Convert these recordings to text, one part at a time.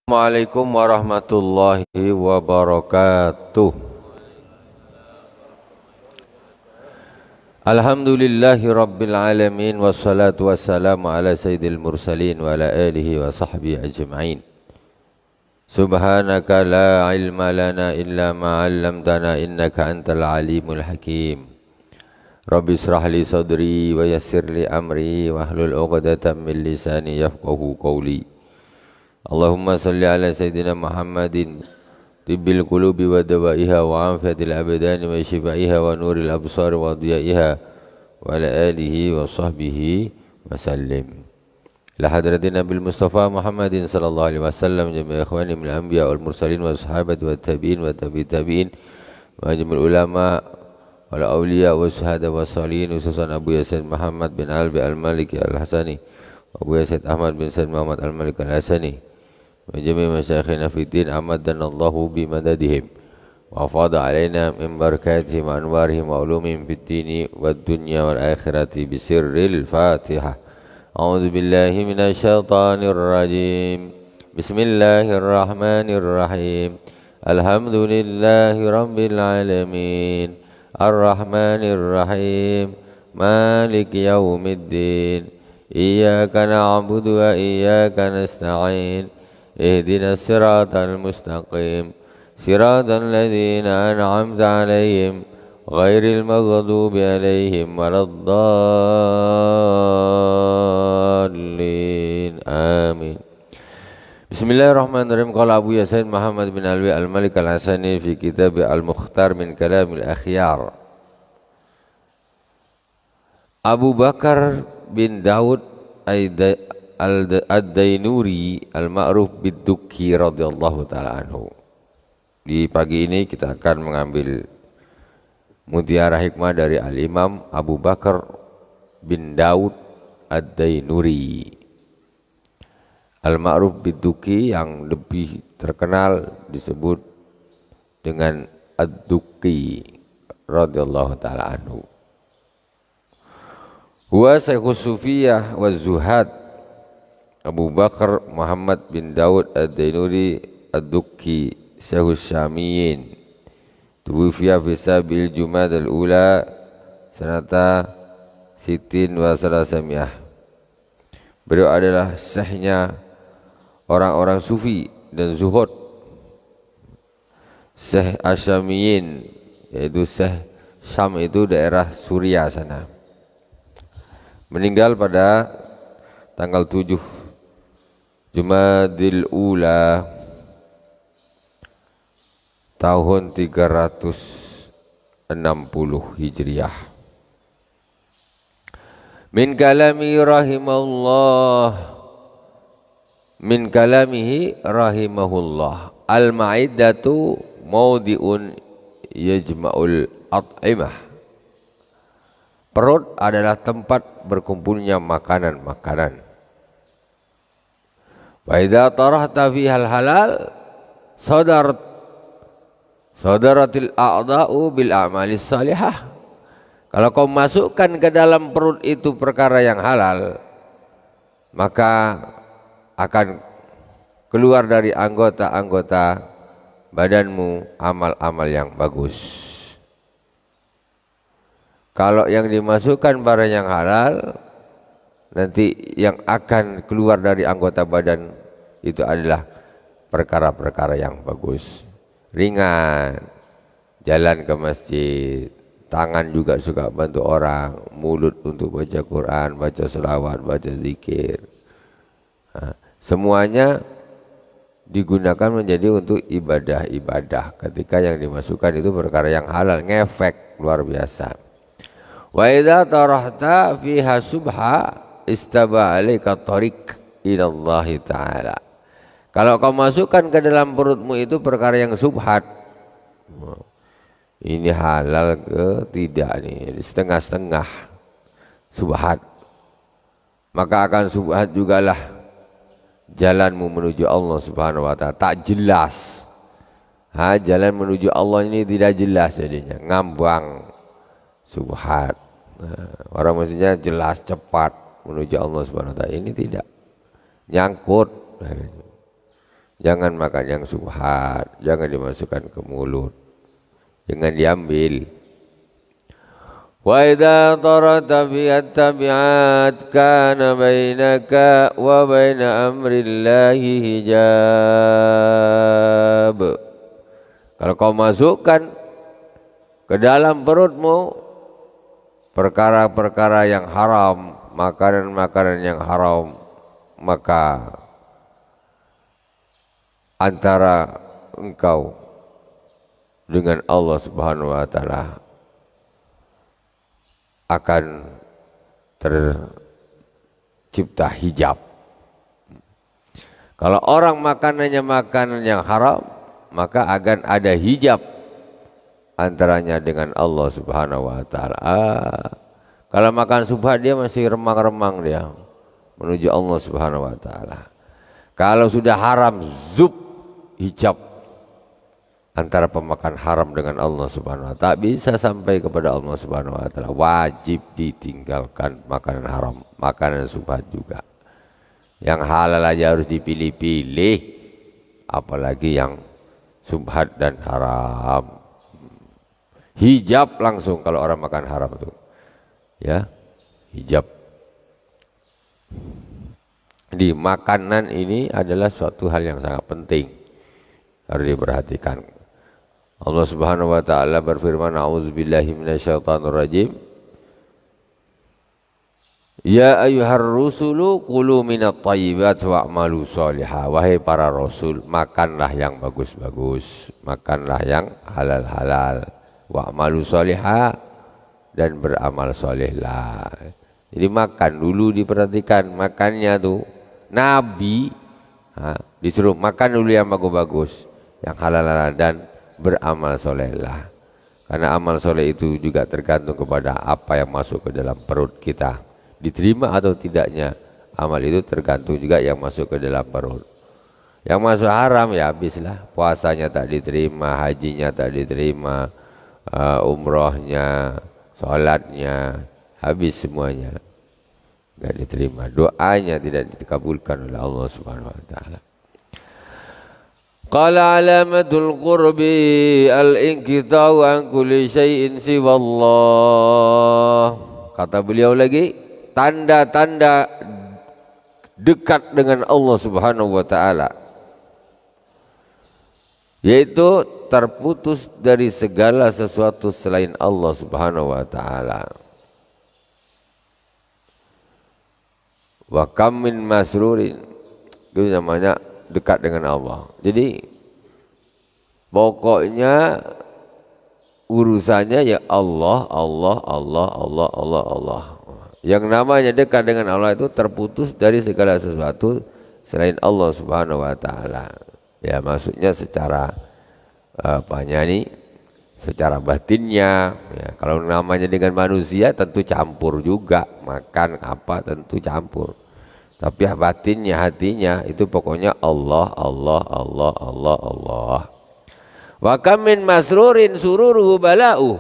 Assalamualaikum warahmatullahi wabarakatuh. Alhamdulillahi rabbil alamin, wassalatu wassalamu ala sayyidil mursalin wa ala alihi wa sahbihi ajma'in. Subhanaka la ilma lana illa ma 'allamtana innaka antal alimul hakim. Rabbi israh li sadri wa yassir li amri wahlul 'uqdatam min lisani yafqahu qawli. Allahumma salli ala Sayyidina Muhammadin tibbil qulubi wa dawaiha wa anfatil abdani wa shifaiha wa nuril absar wa diyaiha wa ala alihi wa sahbihi wa sallim. La hadratin Nabil Mustafa Muhammadin sallallahu alaihi wasallam jami'a ikhwani min anbiya wal mursalin wa sahabati wa tabi'in wa tabi'in wa jami'ul ulama wal awliya wa syuhada wa salihin, khususan Abu Yasin Muhammad bin Albi al-Maliki al-Hasani, Abu Yasin Ahmad bin Said Muhammad al-Malik al-Hasani, وجميع مشايخنا في الدين أمدنا الله بمددهم وأفاض علينا من بركاتهم وأنوارهم وعلومهم في الدين والدنيا والآخرة بسر الفاتحة. أعوذ بالله من الشيطان الرجيم. بسم الله الرحمن الرحيم. الحمد لله رب العالمين الرحمن الرحيم مالك يوم الدين إياك نعبد وإياك نستعين اهدنا الصراط المستقيم صراط الذين أنعمت عليهم غير المغضوب عليهم ولا الضالين آمين. Bismillahirrahmanirrahim. Qala Abu Yasin Muhammad bin Alwi al-Malik al-Hasani fi kitab al-Mukhtar min kalam al-akhyar. Abu Bakar bin Daud Ad-Dainuri al-Ma'ruf bid-Dukki radhiyallahu ta'ala anhu. Di pagi ini kita akan mengambil mutiara hikmah dari al-Imam Abu Bakar bin Daud Ad-Dainuri al-Ma'ruf bid-Dukki, yang lebih terkenal disebut dengan Ad-Dukki radhiyallahu ta'ala anhu. Huwa Syekhus Sufiyah wa Zuhad Abu Bakar Muhammad bin Daud Ad-Dainuri Ad-Dukki Syekhus Syamiyin, tuwfiya fi sabil Jumadal Ula sanata sitin wa salasamiyah. Beliau adalah syekhnya orang-orang sufi dan zuhud, Syekh Asyamiyin, yaitu Syekh Syam, itu daerah Suriah sana. Meninggal pada tanggal 7 Jumadil Ula tahun 360 Hijriah. Min kalamihi rahimahullah al-ma'iddatu maudi'un yajma'ul at'imah. Perut adalah tempat berkumpulnya makanan-makanan. Wa idza tarahta fihal halal sadaratil a'dha'u bil a'malis salihah. Kalau kau masukkan ke dalam perut itu perkara yang halal, maka akan keluar dari anggota-anggota badanmu amal-amal yang bagus. Kalau yang dimasukkan barang yang halal, nanti yang akan keluar dari anggota badan itu adalah perkara-perkara yang bagus, ringan. Jalan ke masjid, tangan juga suka bantu orang, mulut untuk baca Quran, baca selawat, baca zikir. Semuanya digunakan menjadi untuk ibadah-ibadah ketika yang dimasukkan itu perkara yang halal, ngefek luar biasa. Wa idza tarahta fiha subha istaba alaika tariq ila Allah taala. Kalau kau masukkan ke dalam perutmu itu perkara yang subhat, ini halal ke tidak, nih setengah-setengah subhat, maka akan subhat jugalah jalanmu menuju Allah Subhanahu wa ta'ala, tak jelas. Jalan menuju Allah ini tidak jelas jadinya, ngambang, subhat. Orang mestinya jelas cepat menuju Allah Subhanahu wa ta'ala, ini tidak, nyangkut. Jangan makan yang subhat, jangan dimasukkan ke mulut, jangan diambil. Wa idza tarata bi at-tabi'at kana bainaka wa baina amrillahi hijab. Kalau kau masukkan ke dalam perutmu perkara-perkara yang haram, makanan-makanan yang haram, maka antara engkau dengan Allah Subhanahu wa taala akan tercipta hijab. Kalau orang makanannya makanan yang haram, maka akan ada hijab antaranya dengan Allah Subhanahu wa taala. Kalau makan subhat dia masih remang-remang dia menuju Allah Subhanahu wa taala. Kalau sudah haram, zub, hijab antara pemakan haram dengan Allah Subhanahu wa taala. Tak bisa sampai kepada Allah Subhanahu wa taala. Wajib ditinggalkan makanan haram, makanan subhat juga. Yang halal aja harus dipilih-pilih, apalagi yang subhat dan haram. Hijab langsung kalau orang makan haram itu. Ya, hijab. Di makanan ini adalah suatu hal yang sangat penting, harus diperhatikan. Allah Subhanahu wa taala berfirman, a'udzubillahi minasyaitonir rajim. Ya ayyuhar rusulu kulu minat thayyibat wa'malu sholihah. Wahai para rasul, makanlah yang bagus-bagus, makanlah yang halal-halal, wa'malu sholihah, dan beramal solehlah. Jadi makan dulu, diperhatikan makannya tuh. Nabi disuruh makan dulu yang bagus-bagus, yang halal-halal, dan beramal solehlah. Karena amal soleh itu juga tergantung kepada apa yang masuk ke dalam perut kita. Diterima atau tidaknya amal itu tergantung juga yang masuk ke dalam perut. Yang masuk haram ya habislah, puasanya tak diterima, hajinya tak diterima, umrohnya, sholatnya, habis semuanya, nggak diterima. Doanya tidak dikabulkan oleh Allah Subhanahu wa taala. Qala alamatul qurbi al-inqita'u an kulli syai'in siwallah. Kata beliau lagi, tanda-tanda dekat dengan Allah Subhanahu wa taala yaitu terputus dari segala sesuatu selain Allah Subhanahu wa taala. Wa kam min masrurin, itu namanya dekat dengan Allah. Jadi pokoknya urusannya ya Allah, Allah, Allah, Allah, Allah, Allah. Yang namanya dekat dengan Allah itu terputus dari segala sesuatu selain Allah Subhanahu wa taala. Ya maksudnya secara apanya nih, secara batinnya ya. Kalau namanya dengan manusia tentu campur juga, makan apa tentu campur, tapi batinnya, hatinya itu pokoknya Allah, Allah, Allah, Allah, Allah. Wa kam min masrurin sururuhu bala'u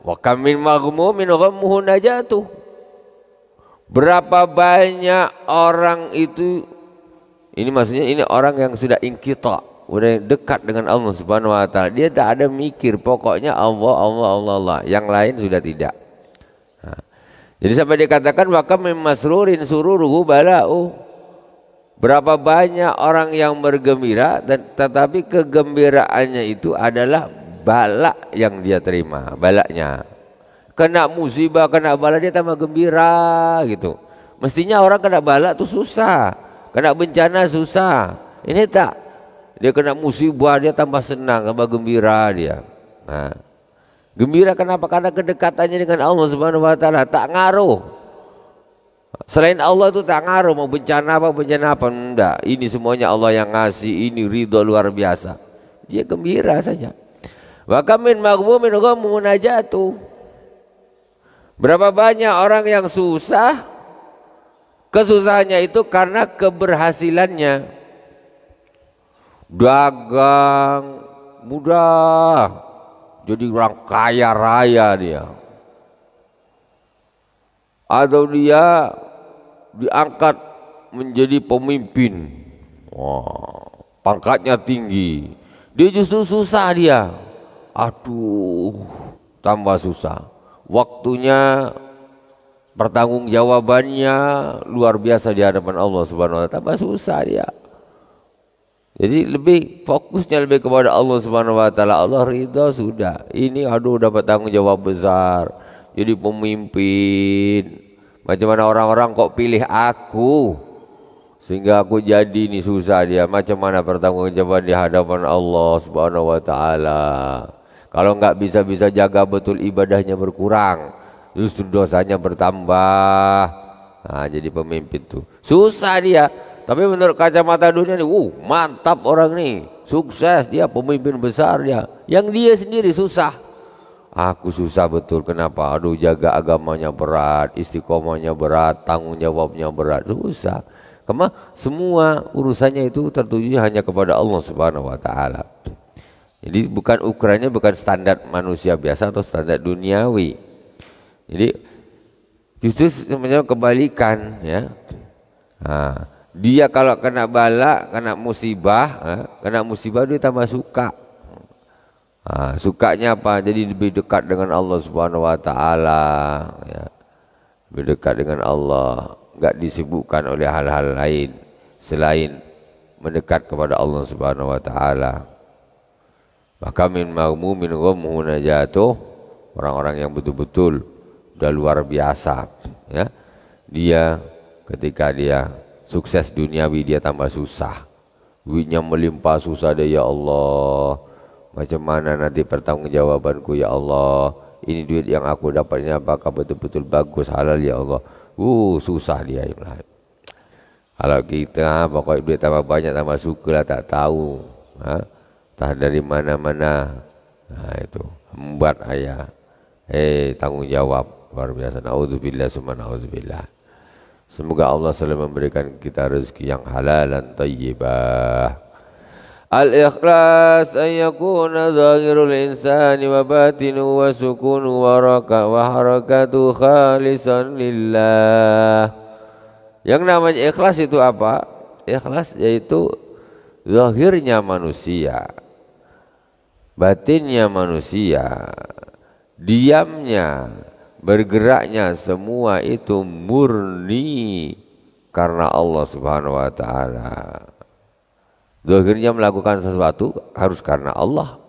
wa kam min maghmumin ghammuhu najatuh. Berapa banyak orang itu, ini maksudnya ini orang yang sudah inqita', udah dekat dengan Allah Subhanahu wa taala, dia tak ada mikir, pokoknya Allah, Allah, Allah, Allah, yang lain sudah tidak. Jadi sampai dikatakan wa kam min masrurin sururuhu bala'u. Berapa banyak orang yang bergembira dan tetapi kegembiraannya itu adalah bala yang dia terima, balaknya. Kena musibah, kena bala dia tambah gembira gitu. Mestinya orang kena bala tuh susah, kena bencana susah. Ini tak, dia kena musibah dia tambah senang, tambah gembira dia. Nah, gembira kenapa? Karena kedekatannya dengan Allah Subhanahu wa taala. Tak ngaruh, selain Allah itu tak ngaruh, mau bencana apa enggak. Ini semuanya Allah yang ngasih, ini ridho luar biasa, dia gembira saja. Wa kam min maghmumin ghammuhu najatuh. Berapa banyak orang yang susah, kesusahannya itu karena keberhasilannya. Dagang mudah, jadi orang kaya raya dia. Atau dia diangkat menjadi pemimpin. Wah, pangkatnya tinggi, dia justru susah dia. Aduh, tambah susah. Waktunya, pertanggungjawabannya luar biasa di hadapan Allah Subhanahu wa taala, tambah susah dia. Jadi lebih fokusnya lebih kepada Allah Subhanahu wa taala. Allah ridha sudah. Ini aduh dapat tanggung jawab besar. Jadi pemimpin. Macam mana orang-orang kok pilih aku sehingga aku jadi ini, susah dia. Macam mana pertanggungjawaban di hadapan Allah Subhanahu wa taala. Kalau enggak bisa-bisa jaga betul ibadahnya berkurang, justru dosanya bertambah. Nah, jadi pemimpin tuh susah dia. Tapi menurut kacamata dunia nih, mantap orang nih, sukses dia, pemimpin besar dia. Yang dia sendiri susah. Aku susah betul, kenapa? Aduh, jaga agamanya berat, istiqomahnya berat, tanggung jawabnya berat, susah. Karena semua urusannya itu tertuju hanya kepada Allah Subhanahu wa taala. Jadi bukan ukurannya, bukan standar manusia biasa atau standar duniawi. Jadi justru sebenarnya kebalikan ya. Nah, dia kalau kena bala, kena musibah dia tambah suka. Sukanya apa? Jadi lebih dekat dengan Allah Subhanahu wa taala ya. Lebih dekat dengan Allah, enggak disibukkan oleh hal-hal lain selain mendekat kepada Allah Subhanahu wa taala. Maka min maghmumin ghammu najatuh, orang-orang yang betul-betul udah luar biasa ya. Dia ketika dia sukses duniawi dia tambah susah, duitnya melimpah, susah deh ya Allah, macam mana nanti pertanggungjawabanku ya Allah, ini duit yang aku dapatnya apakah betul-betul bagus halal ya Allah. Susah dia. Kalau kita pokoknya duit tambah banyak tambah suka lah, tak tahu entah dari mana-mana. Nah itu membuat ayah tanggung jawab luar biasa. Naudzubillah summa naudzubillah. Semoga Allah selalu memberikan kita rezeki yang halal dan thayyibah. Al-ikhlas an yakuna zahirul insani wa batinu wa sukunu wa harakatu khalisan lillah. Yang namanya ikhlas itu apa? Ikhlas yaitu zahirnya manusia, batinnya manusia, diamnya, bergeraknya semua itu murni karena Allah Subhanahu wa taala. Zahirnya melakukan sesuatu harus karena Allah,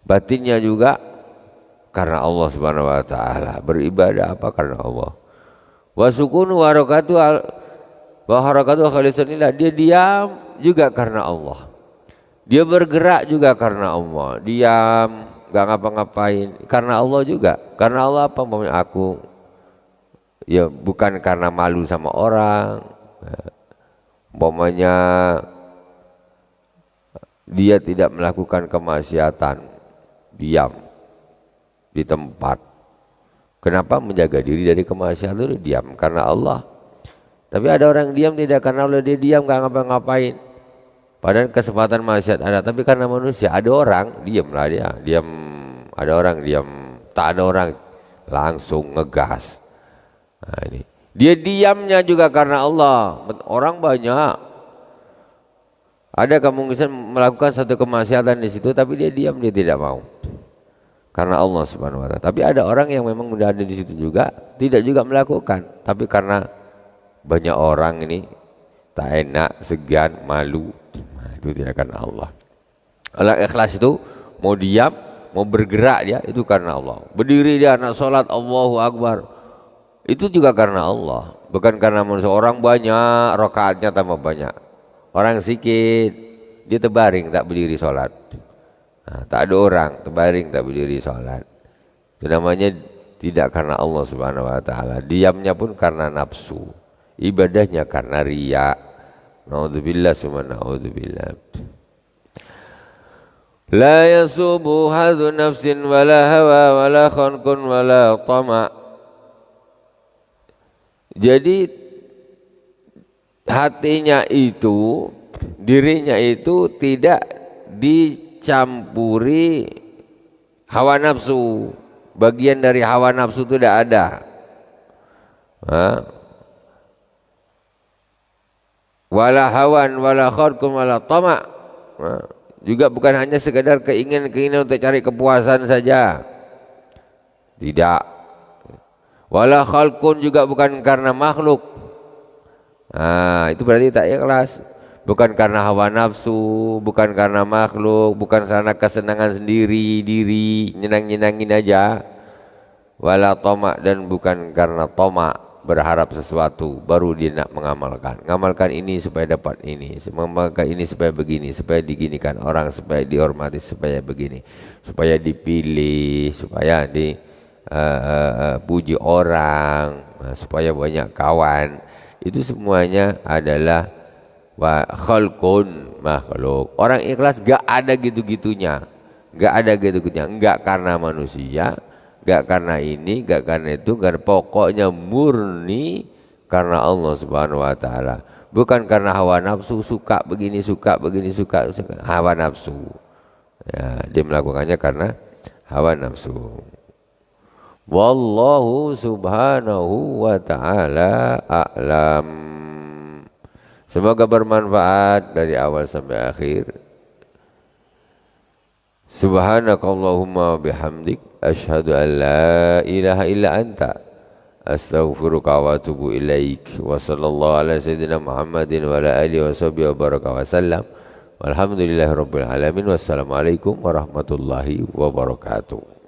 batinnya juga karena Allah Subhanahu wa taala. Beribadah apa karena Allah. Wa sukunu wa harakatu khalisanillah, dia diam juga karena Allah. Dia bergerak juga karena Allah. Diam gak ngapa-ngapain karena Allah juga. Karena Allah apa? Aku ya bukan karena malu sama orang. Umpamanya dia tidak melakukan kemaksiatan, diam di tempat. Kenapa? Menjaga diri dari kemaksiatan itu diam karena Allah. Tapi ada orang diam tidak karena Allah, dia diam gak ngapa-ngapain. Padahal kesempatan maksiat ada, tapi karena manusia. Ada orang diam lah dia, diam. Ada orang diam, tak ada orang langsung ngegas. Nah, ini dia diamnya juga karena Allah. Orang banyak ada kemungkinan melakukan satu kemaksiatan di situ, tapi dia diam, dia tidak mau karena Allah Subhanahu wa taala. Tapi ada orang yang memang sudah ada di situ juga, tidak juga melakukan, tapi karena banyak orang ini tak enak, segan, malu. Nah, itu tidak karena Allah. Kalau ikhlas itu mau diam, mau bergerak dia itu karena Allah. Berdiri dia nak sholat Allahu Akbar, itu juga karena Allah, bukan karena manusia. Orang banyak rakaatnya tambah banyak, orang sedikit dia terbaring tak berdiri sholat. Nah, tak ada orang terbaring tak berdiri sholat. Itu namanya tidak karena Allah Subhanahu wa taala. Diamnya pun karena nafsu, ibadahnya karena riya. Naudzubillah summa naudzubillah. La yasubu hadhu nafsin wala hawa wala khanqun wala tama'. Jadi hatinya itu, dirinya itu tidak dicampuri hawa nafsu. Bagian dari hawa nafsu itu tidak ada. wala hawan wala kharqun wala tama'. Juga bukan hanya sekedar keinginan-keinginan untuk cari kepuasan saja. Tidak. Wala khalqun juga bukan karena makhluk. Itu berarti tak ikhlas. Bukan karena hawa nafsu, bukan karena makhluk, bukan karena kesenangan sendiri, diri, nyenang-nyenangin aja. Wala tama', dan bukan karena tama', berharap sesuatu baru dia nak mengamalkan ini supaya dapat ini, mengamalkan ini supaya begini, supaya diginikan orang, supaya dihormati, supaya begini, supaya dipilih, supaya dipuji orang, supaya banyak kawan. Itu semuanya adalah khalqun, makhluk. Orang ikhlas gak ada gitu-gitunya, gak karena manusia, gak karena ini, gak karena itu, gak, pokoknya murni karena Allah Subhanahu wa taala. Bukan karena hawa nafsu, suka begini, suka hawa nafsu. Ya, dia melakukannya karena hawa nafsu. Wallahu subhanahu wa ta'ala a'lam. Semoga bermanfaat dari awal sampai akhir. Subhanakallahumma bihamdik, asyhadu an la ilaha illa anta, astaghfiruka wa atubu ilaik. Wa sallallahu ala sayyidina Muhammadin wa ala alihi wa sahbihi wa baraka wa sallam. Walhamdulillahi rabbil alamin. Wassalamualaikum warahmatullahi wabarakatuh.